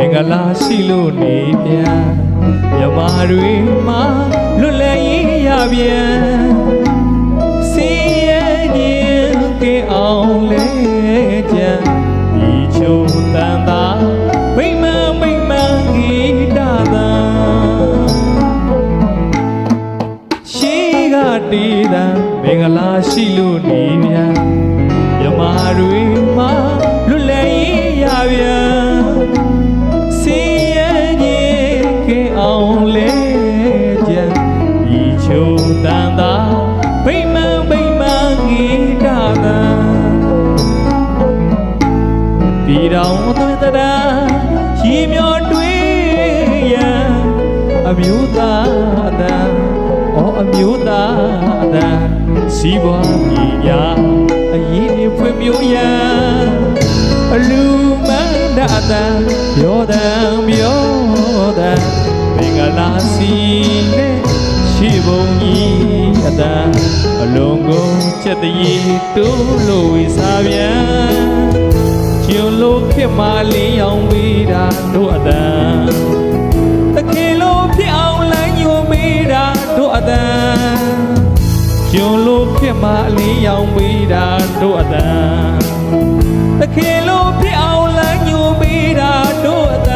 င်္ဂလာရှိလို့နေပြန်မြမတွေမှာလွတ်လပ်ရေးရပြန်စီရဲ့ရင်ကင်းအောင်လဲကြံဒီချုံတန်သာမိမဂီတသာရှိကတေးတာမင်္ဂလာရှိလို့နေပြန်မြမတွေမှာလွတ်လပ်ရေးရပြန်စီရဲ့ရင်ကင်းအောင်လဲကြံဒီချုံတန်သာမိမဂီတသာဒီတော်သွေးတရားရေမြော်တွေးရန်အမျိုးသားအတန်အမျိုးသားအတန်စီးပွားပညာအရေးတွေဖွံ့ဖြိုးရန်အလူမန္တအတန်ပြောတယ်မင်္ဂလာစီနဲ့ရှိပုံကြီးအတန်အလုံးကုန်ချက်တည်းတိုးလို့ဝေစားပြန်ကျုံလို့ဖြစ်မှလင်းရောင်ပေးတာတို့အတန်တခင်လို့ဖြစ်အောင်လမ်းညွှန်ပေးတာတို့အတန်ကျုံလို့ဖြစ်မှလင်းရောင်ပေးတာတို့အတန်တခင်လို့ဖြစ်အောင်လမ်းညွှန်ပေးတာတို့အတ